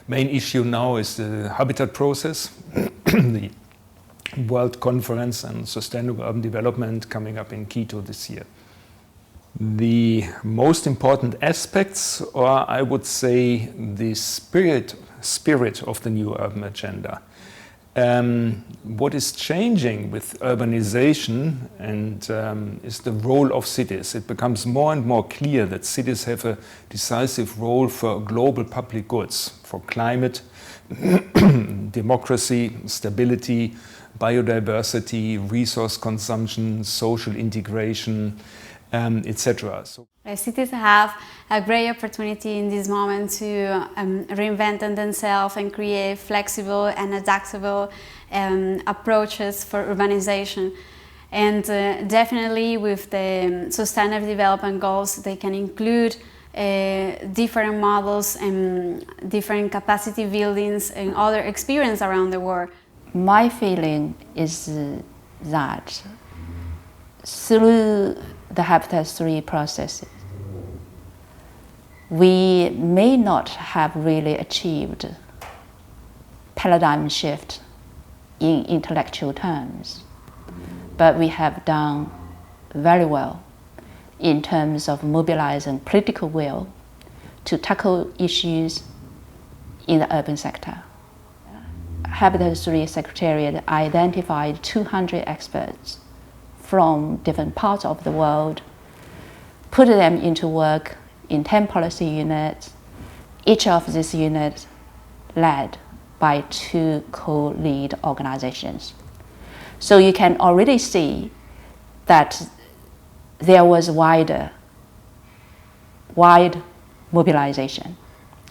Main issue now is the habitat process, the World Conference on Sustainable Urban Development coming up in Quito this year. The most important aspects, or I would say the spirit of the new urban agenda. What is changing with urbanization is the role of cities. It becomes more and more clear that cities have a decisive role for global public goods, for climate, democracy, stability, biodiversity, resource consumption, social integration, etc. Cities have a great opportunity in this moment to reinvent themselves and create flexible and adaptable approaches for urbanization. And definitely with the sustainable development goals, they can include different models and different capacity buildings and other experience around the world. My feeling is that through the Habitat 3 processes, we may not have really achieved paradigm shift in intellectual terms, but we have done very well in terms of mobilizing political will to tackle issues in the urban sector. Habitat 3 Secretariat identified 200 experts from different parts of the world, put them into work in 10 policy units, each of these units led by 2 co-lead organizations. So you can already see that there was wide mobilization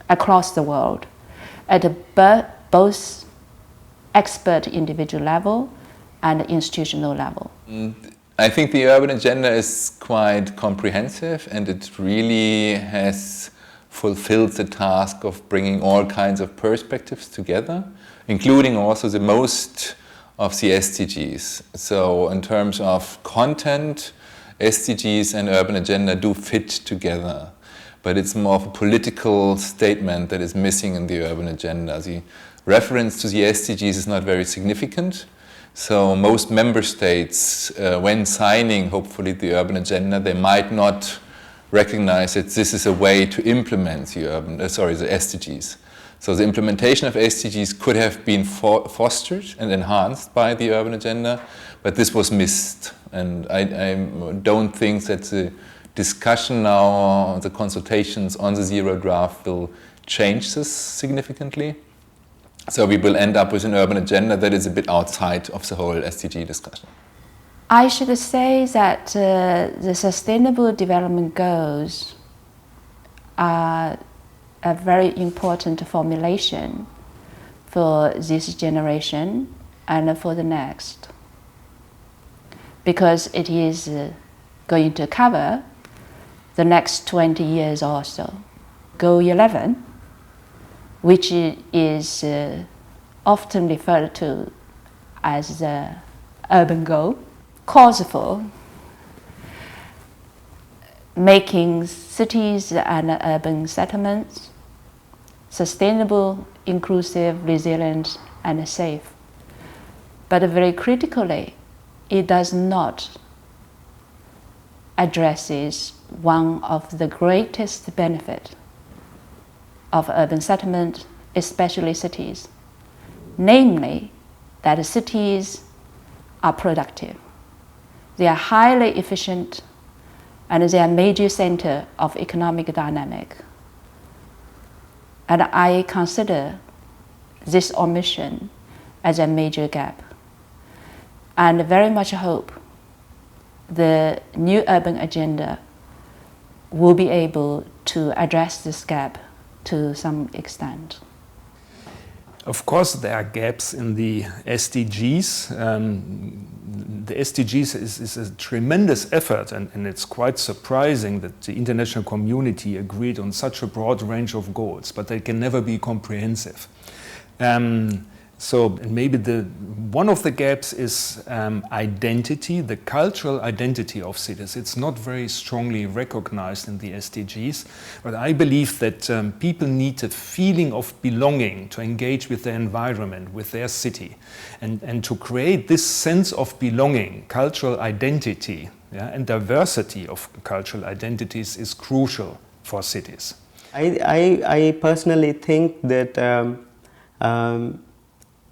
across the world at both expert individual level and institutional level. I think the urban agenda is quite comprehensive, and it really has fulfilled the task of bringing all kinds of perspectives together, including also the most of the SDGs. So in terms of content, SDGs and urban agenda do fit together, but it's more of a political statement that is missing in the urban agenda. The reference to the SDGs is not very significant. So most member states, when signing, hopefully, the urban agenda, they might not recognize that this is a way to implement the SDGs. So the implementation of SDGs could have been fostered and enhanced by the urban agenda, but this was missed. And I don't think that the discussion now, the consultations on the Zero Draft will change this significantly. So we will end up with an urban agenda that is a bit outside of the whole SDG discussion. I should say that the Sustainable Development Goals are a very important formulation for this generation and for the next, because it is going to cover the next 20 years or so. Goal 11, which is often referred to as the urban goal, calls for making cities and urban settlements sustainable, inclusive, resilient, and safe. But very critically, it does not address one of the greatest benefits of urban settlement, especially cities, namely that cities are productive. They are highly efficient, and they are a major center of economic dynamic. And I consider this omission as a major gap, and very much hope the new urban agenda will be able to address this gap to some extent. Of course, there are gaps in the SDGs. The SDGs is a tremendous effort, and it's quite surprising that the international community agreed on such a broad range of goals, but they can never be comprehensive. So maybe one of the gaps is identity, the cultural identity of cities. It's not very strongly recognized in the SDGs, but I believe that people need a feeling of belonging to engage with their environment, with their city. And to create this sense of belonging, cultural identity, and diversity of cultural identities is crucial for cities. I personally think that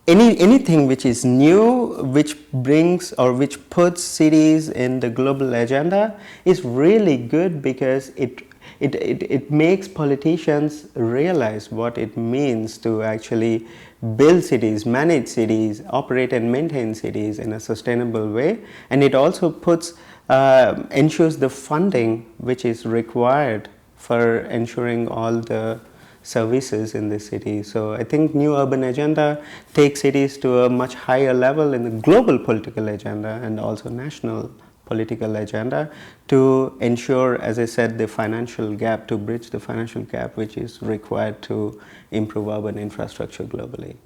anything which is new, which brings or which puts cities in the global agenda is really good, because it makes politicians realize what it means to actually build cities, manage cities, operate and maintain cities in a sustainable way. And it also ensures the funding which is required for ensuring all the services in the city. So I think new urban agenda takes cities to a much higher level in the global political agenda and also national political agenda to ensure, as I said, the financial gap, to bridge the financial gap which is required to improve urban infrastructure globally.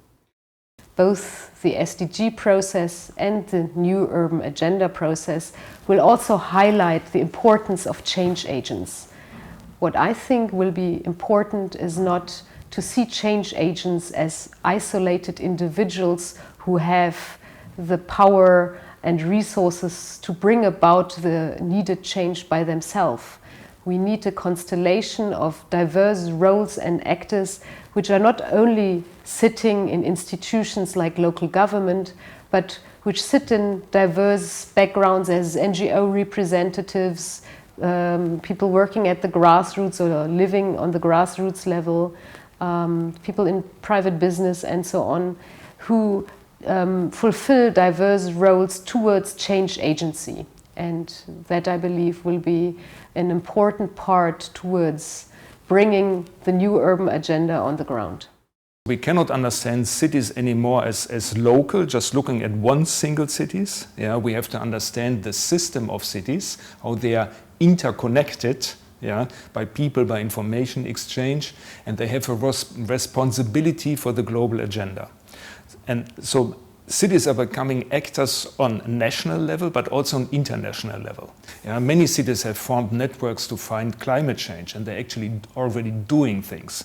Both the SDG process and the new urban agenda process will also highlight the importance of change agents. What I think will be important is not to see change agents as isolated individuals who have the power and resources to bring about the needed change by themselves. We need a constellation of diverse roles and actors which are not only sitting in institutions like local government, but which sit in diverse backgrounds as NGO representatives, people working at the grassroots or living on the grassroots level, people in private business and so on, who fulfill diverse roles towards change agency. And that, I believe, will be an important part towards bringing the new urban agenda on the ground. We cannot understand cities anymore as local, just looking at one single cities. Yeah, we have to understand the system of cities, how they are interconnected, by people, by information exchange, and they have a responsibility for the global agenda. And so cities are becoming actors on national level, but also on international level. Many cities have formed networks to fight climate change, and they're actually already doing things.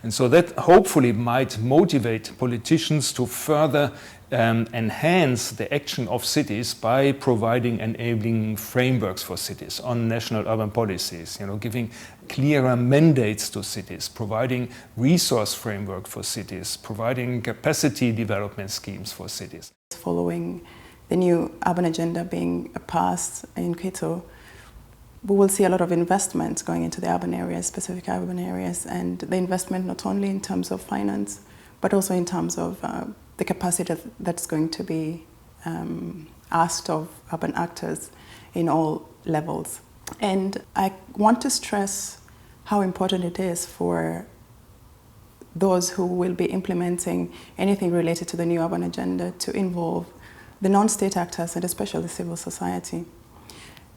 And so that hopefully might motivate politicians to further enhance the action of cities by providing enabling frameworks for cities on national urban policies, giving clearer mandates to cities, providing resource framework for cities, providing capacity development schemes for cities. Following the new urban agenda being passed in Quito, we will see a lot of investments going into the urban areas, specific urban areas, and the investment not only in terms of finance, but also in terms of the capacity that's going to be asked of urban actors in all levels. And I want to stress how important it is for those who will be implementing anything related to the new urban agenda to involve the non-state actors and especially civil society.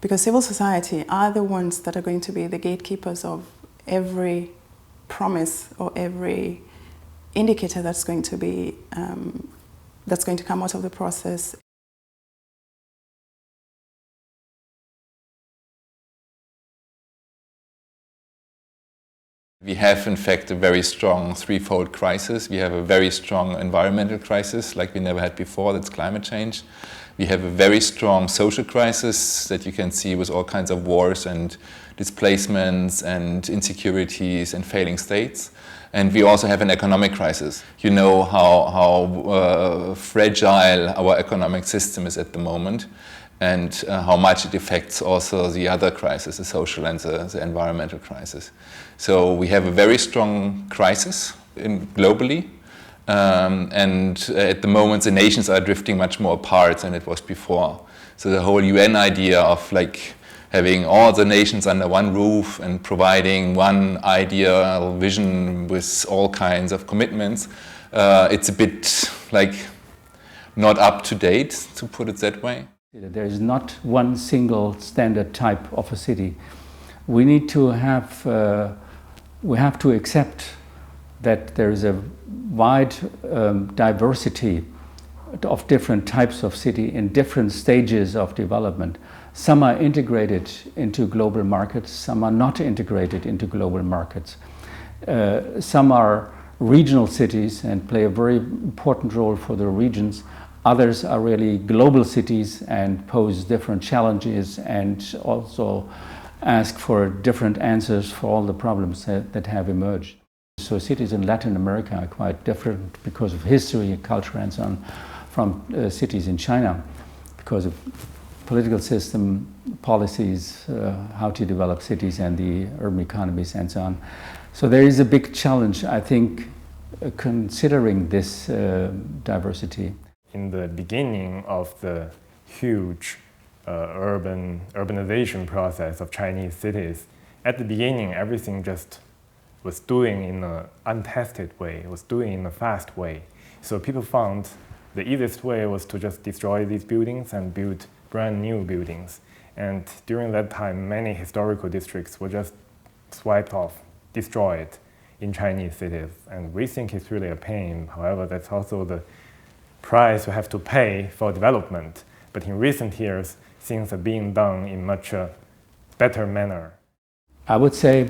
Because civil society are the ones that are going to be the gatekeepers of every promise or every indicator that's going to be that's going to come out of the process. We have, in fact, a very strong threefold crisis. We have a very strong environmental crisis, like we never had before, that's climate change. We have a very strong social crisis that you can see with all kinds of wars and displacements and insecurities and failing states. And we also have an economic crisis. You know how fragile our economic system is at the moment, and how much it affects also the other crisis, the social and the environmental crisis. So we have a very strong crisis globally, and at the moment the nations are drifting much more apart than it was before. So the whole UN idea of having all the nations under one roof and providing one ideal vision with all kinds of commitments, it's a bit not up to date, to put it that way. There is not one single standard type of a city. We need to have, we have to accept that there is a wide diversity of different types of city in different stages of development. Some are integrated into global markets, some are not integrated into global markets. Some are regional cities and play a very important role for the regions. Others are really global cities and pose different challenges and also ask for different answers for all the problems that have emerged. So cities in Latin America are quite different because of history, culture and so on from cities in China, because of political system, policies, how to develop cities and the urban economies and so on. So there is a big challenge, I think, considering this diversity. In the beginning of the huge urbanization process of Chinese cities, at the beginning everything just was doing in an untested way, was doing in a fast way. So people found the easiest way was to just destroy these buildings and build brand new buildings. And during that time, many historical districts were just swiped off, destroyed in Chinese cities. And we think it's really a pain. However, that's also the price we have to pay for development. But in recent years, things are being done in much better manner. I would say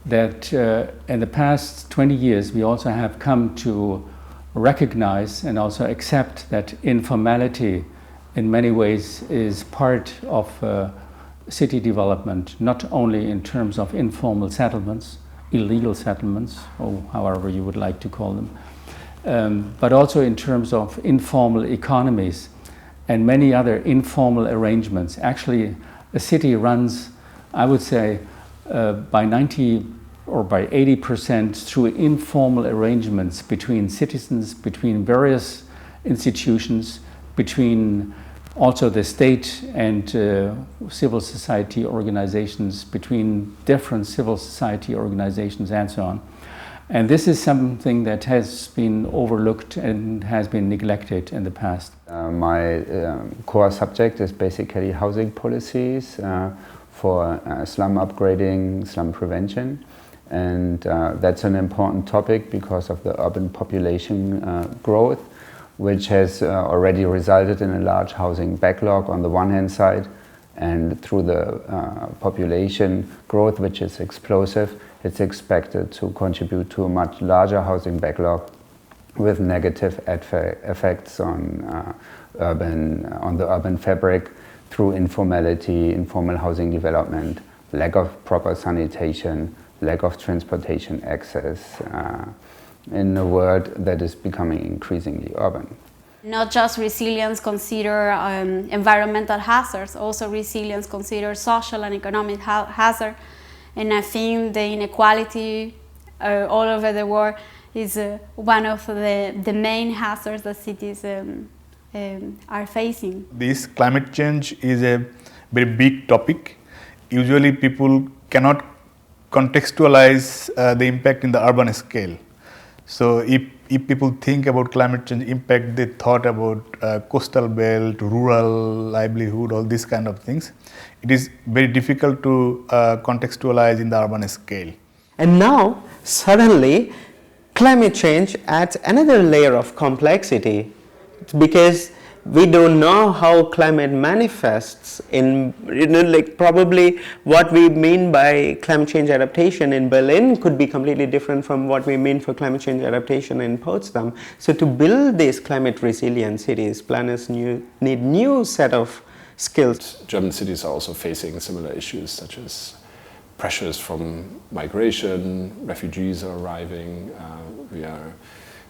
that in the past 20 years, we also have come to recognize and also accept that informality in many ways is part of city development, not only in terms of informal settlements, illegal settlements, or however you would like to call them, but also in terms of informal economies and many other informal arrangements. Actually, a city runs, I would say, by 90 or by 80% through informal arrangements between citizens, between various institutions, between also the state and civil society organizations, between different civil society organizations and so on. And this is something that has been overlooked and has been neglected in the past. My core subject is basically housing policies for slum upgrading, slum prevention. And that's an important topic because of the urban population growth, which has already resulted in a large housing backlog on the one hand side, and through the population growth, which is explosive, it's expected to contribute to a much larger housing backlog with negative effects on the urban fabric through informality, informal housing development, lack of proper sanitation, lack of transportation access, in a world that is becoming increasingly urban. Not just resilience consider environmental hazards, also resilience consider social and economic hazard. And I think the inequality all over the world is one of the main hazards that cities are facing. This climate change is a very big topic. Usually people cannot contextualize the impact in the urban scale. So if people think about climate change impact, they thought about coastal belt, rural livelihood, all these kind of things. It is very difficult to contextualize in the urban scale. And now, suddenly, climate change adds another layer of complexity because we don't know how climate manifests in, like probably what we mean by climate change adaptation in Berlin could be completely different from what we mean for climate change adaptation in Potsdam. So to build these climate resilient cities, planners need new set of skills. German cities are also facing similar issues such as pressures from migration, refugees are arriving, we are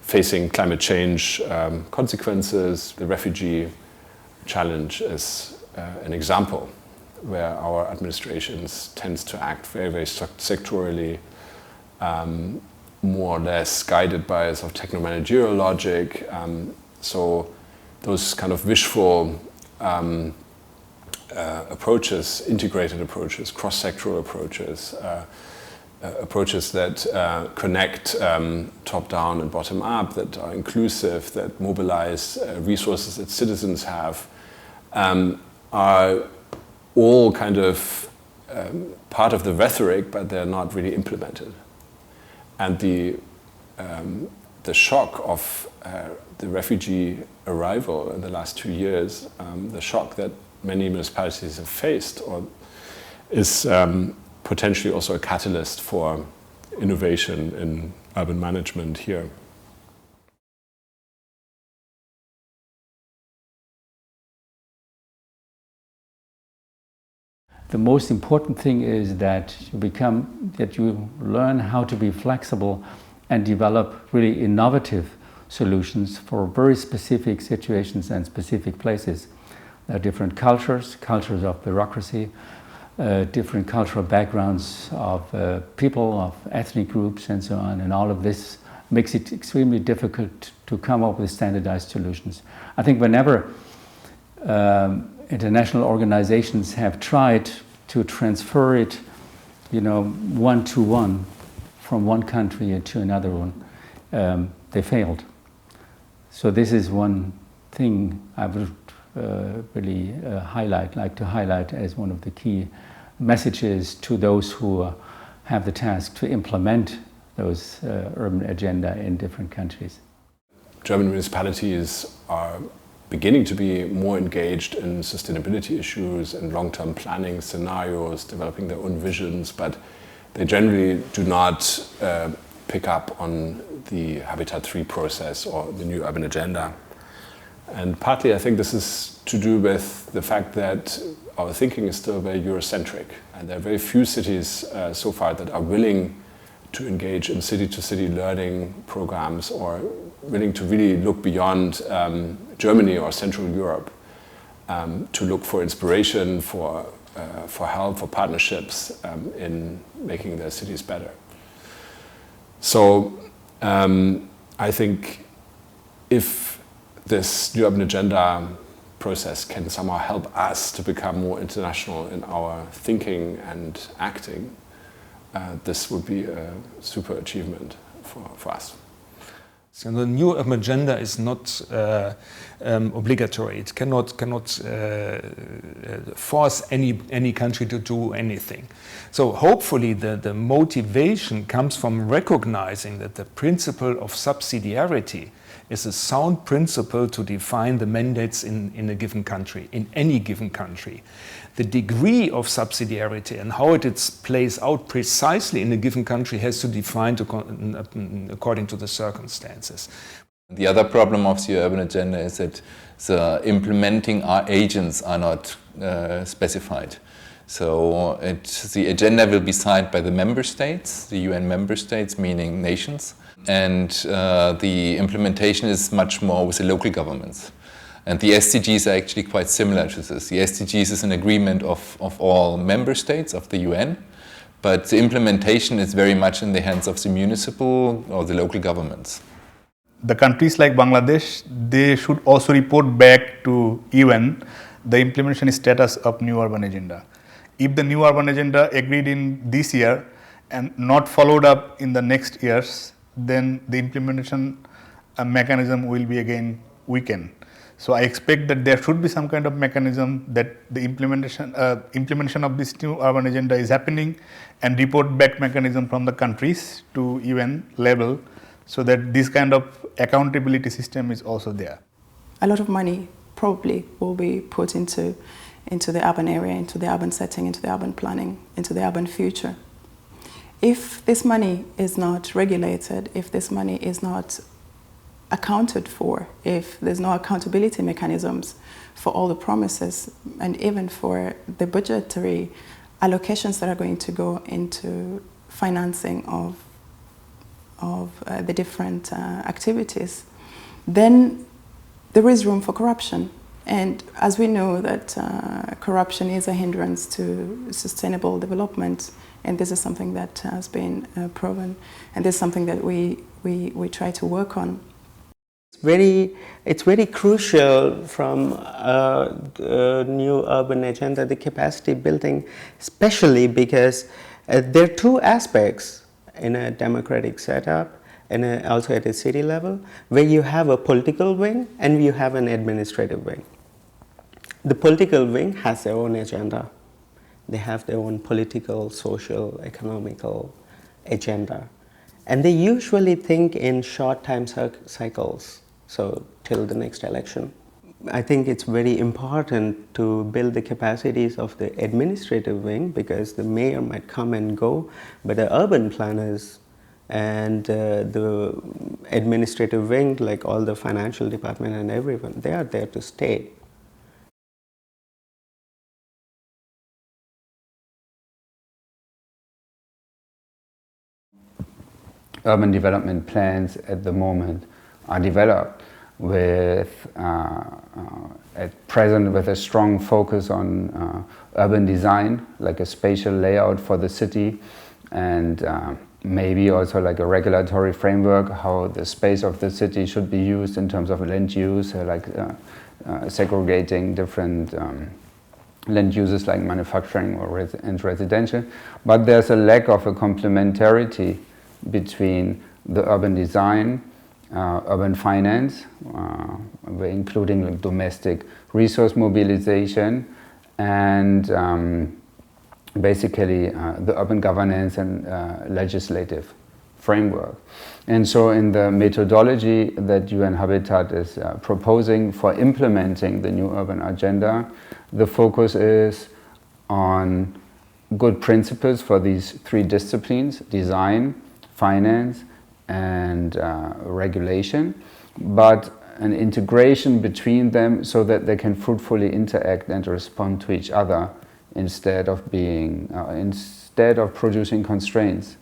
facing climate change consequences. The refugee challenge is an example where our administrations tend to act very, very sectorally, more or less guided by a sort of techno-managerial logic. So those kind of wishful approaches, integrated approaches, cross-sectoral approaches, approaches that connect top-down and bottom-up, that are inclusive, that mobilize resources that citizens have, are all kind of part of the rhetoric, but they're not really implemented. And the the shock of the refugee arrival in the last 2 years, the shock that many municipalities have faced, is potentially also a catalyst for innovation in urban management here. The most important thing is that you learn how to be flexible and develop really innovative solutions for very specific situations and specific places. There are different cultures of bureaucracy, different cultural backgrounds of people, of ethnic groups and so on, and all of this makes it extremely difficult to come up with standardized solutions. I think whenever international organizations have tried to transfer it, one-to-one from one country to another one, they failed. So this is one thing I would really like to highlight as one of the key messages to those who have the task to implement those urban agenda in different countries. German municipalities are beginning to be more engaged in sustainability issues and long-term planning scenarios, developing their own visions, but they generally do not pick up on the Habitat 3 process or the new urban agenda. And partly I think this is to do with the fact that our thinking is still very Eurocentric, and there are very few cities so far that are willing to engage in city-to-city learning programs or willing to really look beyond Germany or Central Europe to look for inspiration, for help, for partnerships in making their cities better. So I think if this new urban agenda process can somehow help us to become more international in our thinking and acting, this would be a super achievement for us. So the new urban agenda is not obligatory. It cannot force any country to do anything. So hopefully the motivation comes from recognizing that the principle of subsidiarity is a sound principle to define the mandates in a given country, in any given country. The degree of subsidiarity and how it plays out precisely in a given country has to be defined according to the circumstances. The other problem of the urban agenda is that the implementing agents are not specified. So the agenda will be signed by the member states, the UN member states, meaning nations, and the implementation is much more with the local governments. And the SDGs are actually quite similar to this. The SDGs is an agreement of all member states of the UN, but the implementation is very much in the hands of the municipal or the local governments. The countries like Bangladesh, they should also report back to UN the implementation status of new urban agenda. If the new urban agenda agreed in this year and not followed up in the next years, then the implementation mechanism will be again weakened. So I expect that there should be some kind of mechanism that the implementation of this new urban agenda is happening and report back mechanism from the countries to UN level, so that this kind of accountability system is also there. A lot of money probably will be put into the urban area, into the urban setting, into the urban planning, into the urban future. If this money is not regulated, if this money is not accounted for, if there's no accountability mechanisms for all the promises and even for the budgetary allocations that are going to go into financing of the different activities, then there is room for corruption. And as we know that corruption is a hindrance to sustainable development, and this is something that has been proven, and this is something that we try to work on. It's very crucial from the new urban agenda, the capacity building, especially because there are two aspects in a democratic setup and also at a city level, where you have a political wing and you have an administrative wing. The political wing has their own agenda. They have their own political, social, economical agenda. And they usually think in short time cycles, so till the next election. I think it's very important to build the capacities of the administrative wing, because the mayor might come and go, but the urban planners and the administrative wing, like all the financial department and everyone, they are there to stay. Urban development plans at the moment are developed with, at present, with a strong focus on urban design, like a spatial layout for the city, and maybe also like a regulatory framework, how the space of the city should be used in terms of land use, like segregating different land uses like manufacturing and residential. But there's a lack of a complementarity between the urban design, urban finance, including like domestic resource mobilization, and basically the urban governance and legislative framework. And so in the methodology that UN Habitat is proposing for implementing the new urban agenda, the focus is on good principles for these three disciplines: design, finance, and regulation, but an integration between them so that they can fruitfully interact and respond to each other instead of producing constraints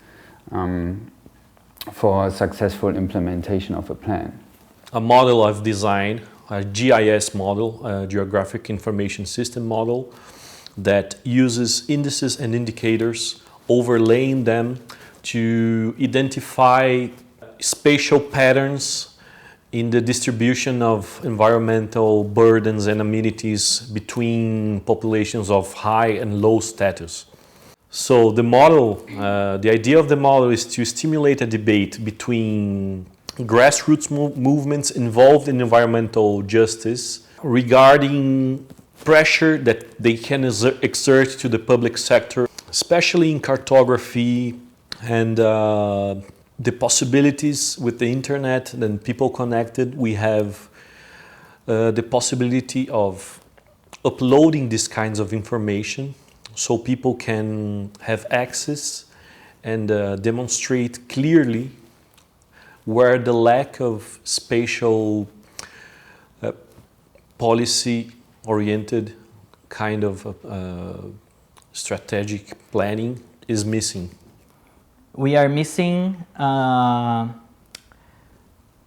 for successful implementation of a plan. A model I've designed, a GIS model, a Geographic Information System model, that uses indices and indicators, overlaying them to identify spatial patterns in the distribution of environmental burdens and amenities between populations of high and low status. So the model, the idea of the model is to stimulate a debate between grassroots movements involved in environmental justice regarding pressure that they can exert to the public sector, especially in cartography, and the possibilities with the internet and people connected. We have the possibility of uploading these kinds of information so people can have access and demonstrate clearly where the lack of spatial policy-oriented kind of strategic planning is missing. We are missing a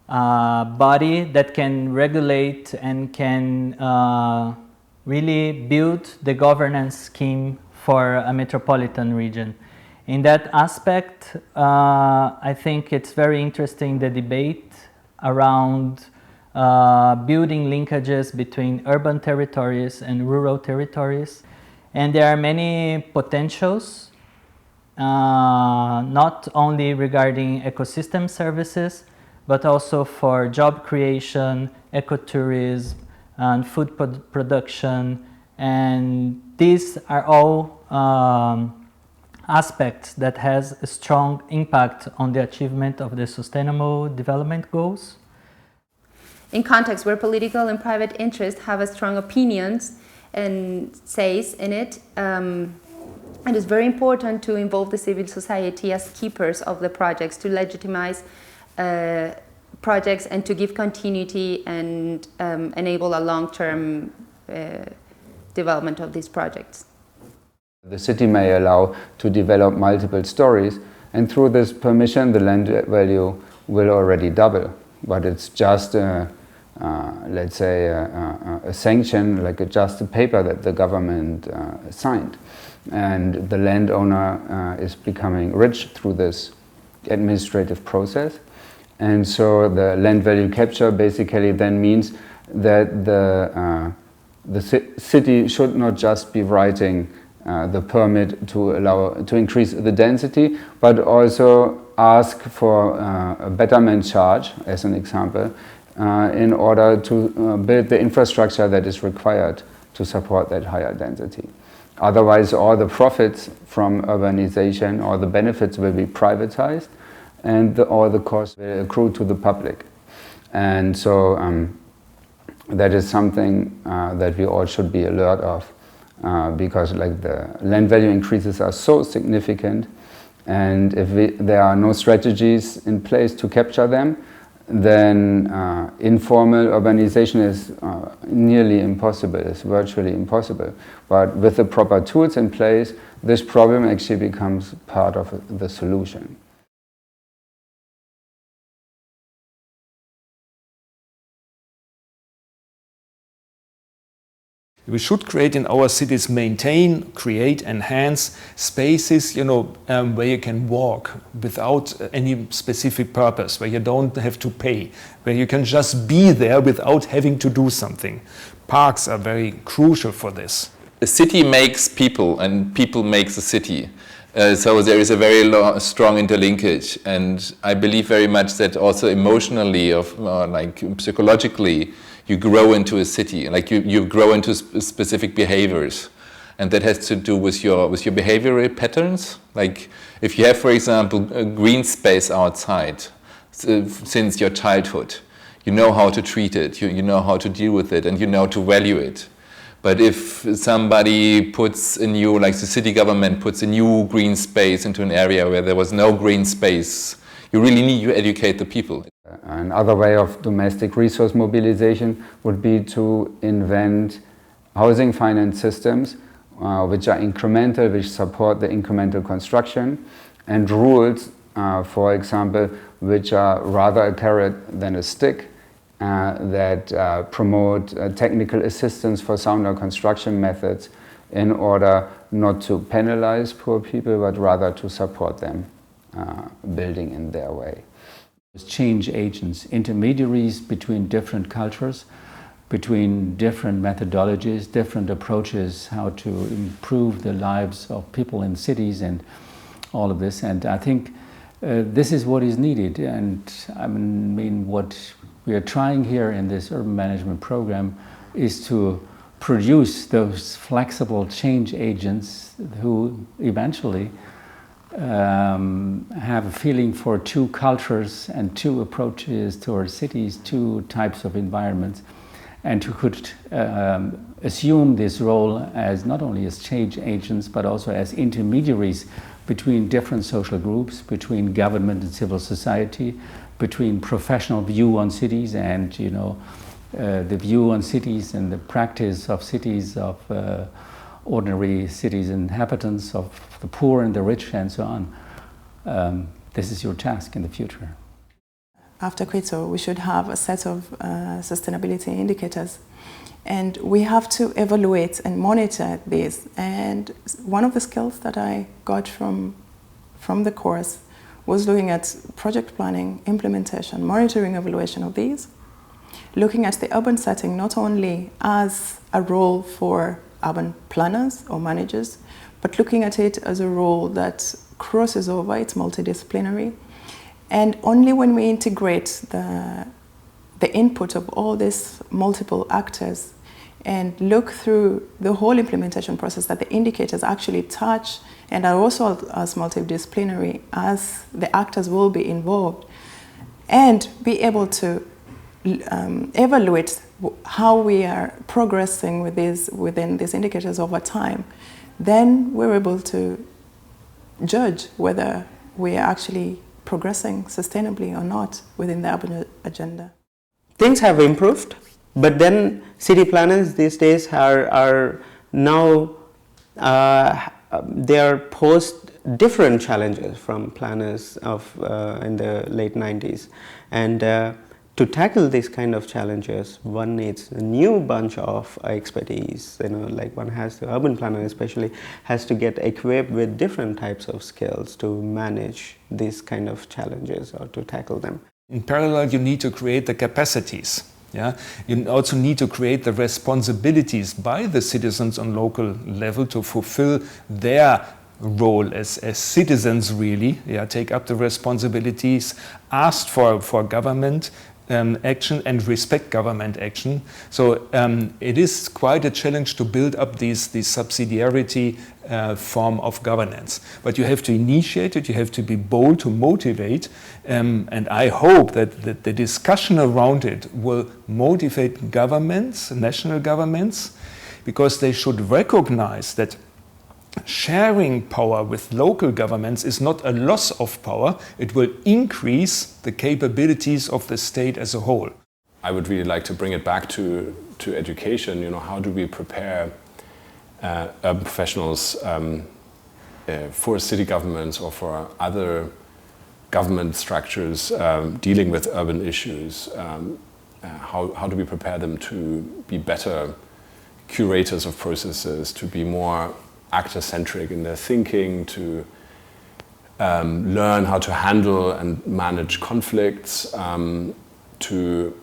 body that can regulate and can really build the governance scheme for a metropolitan region. In that aspect, I think it's very interesting, the debate around building linkages between urban territories and rural territories. And there are many potentials, not only regarding ecosystem services, but also for job creation, ecotourism, and food production. And these are all aspects that has a strong impact on the achievement of the Sustainable Development Goals. In contexts where political and private interests have a strong opinions and says in it, it is very important to involve the civil society as keepers of the projects, to legitimize projects and to give continuity and enable a long-term development of these projects. The city may allow to develop multiple stories, and through this permission the land value will already double. But it's just, let's say, a sanction, like just a paper that the government signed. And the landowner is becoming rich through this administrative process. And so the land value capture basically then means that the city should not just be writing the permit to increase the density, but also ask for a betterment charge, as an example, in order to build the infrastructure that is required to support that higher density. Otherwise, all the profits from urbanization or the benefits will be privatized, and all the costs will accrue to the public. And so that is something that we all should be alert of, because like the land value increases are so significant, and if there are no strategies in place to capture them, then informal urbanization is nearly impossible, it's virtually impossible. But with the proper tools in place, this problem actually becomes part of the solution. We should create in our cities, maintain, create, enhance spaces, where you can walk without any specific purpose, where you don't have to pay, where you can just be there without having to do something. Parks are very crucial for this. A city makes people, and people makes a city. So there is a very strong interlinkage, and I believe very much that also emotionally, like psychologically, you grow into a city, like you grow into specific behaviors, and that has to do with your behavioral patterns. Like if you have, for example, a green space outside since your childhood, you know how to treat it, you know how to deal with it, and you know to value it. But if somebody puts a new, like the city government puts a new green space into an area where there was no green space, you really need to educate the people. Another way of domestic resource mobilization would be to invent housing finance systems which are incremental, which support the incremental construction, and rules, for example, which are rather a carrot than a stick, that promote technical assistance for sounder construction methods in order not to penalize poor people, but rather to support them building in their way. Change agents, intermediaries between different cultures, between different methodologies, different approaches, how to improve the lives of people in cities and all of this. And I think this is what is needed. And I mean, what we are trying here in this urban management program is to produce those flexible change agents who eventually have a feeling for two cultures and two approaches towards cities, two types of environments, and who could assume this role as not only as change agents but also as intermediaries between different social groups, between government and civil society, between professional view on cities and the view on cities and the practice of cities, of ordinary cities, inhabitants, of the poor and the rich, and so on. This is your task in the future. After Quito, we should have a set of sustainability indicators, and we have to evaluate and monitor these. And one of the skills that I got from the course was looking at project planning, implementation, monitoring, evaluation of these, looking at the urban setting not only as a role for urban planners or managers, but looking at it as a role that crosses over, it's multidisciplinary. And only when we integrate the input of all these multiple actors and look through the whole implementation process, that the indicators actually touch and are also as multidisciplinary as the actors will be involved, and be able to evaluate how we are progressing within these indicators over time, then we're able to judge whether we are actually progressing sustainably or not within the urban agenda. Things have improved, but then city planners these days are now they are posed different challenges from planners of in the late 90s, and to tackle these kind of challenges, one needs a new bunch of expertise. Like one has, the urban planner especially, has to get equipped with different types of skills to manage these kind of challenges or to tackle them. In parallel, you need to create the capacities. Yeah? You also need to create the responsibilities by the citizens on local level to fulfill their role as citizens, really. Yeah? Take up the responsibilities asked for government, action and respect government action. So it is quite a challenge to build up these subsidiarity form of governance. But you have to initiate it, you have to be bold to motivate, and I hope that the discussion around it will motivate governments, national governments, because they should recognize that sharing power with local governments is not a loss of power, it will increase the capabilities of the state as a whole. I would really like to bring it back to education. You know, how do we prepare urban professionals for city governments or for other government structures dealing with urban issues? How do we prepare them to be better curators of processes, to be more actor-centric in their thinking, to learn how to handle and manage conflicts, to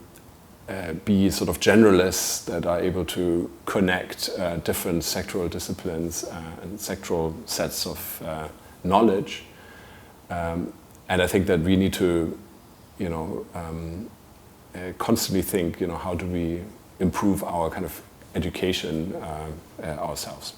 be sort of generalists that are able to connect different sectoral disciplines and sectoral sets of knowledge. And I think that we need to, you know, constantly think, you know, how do we improve our kind of education ourselves.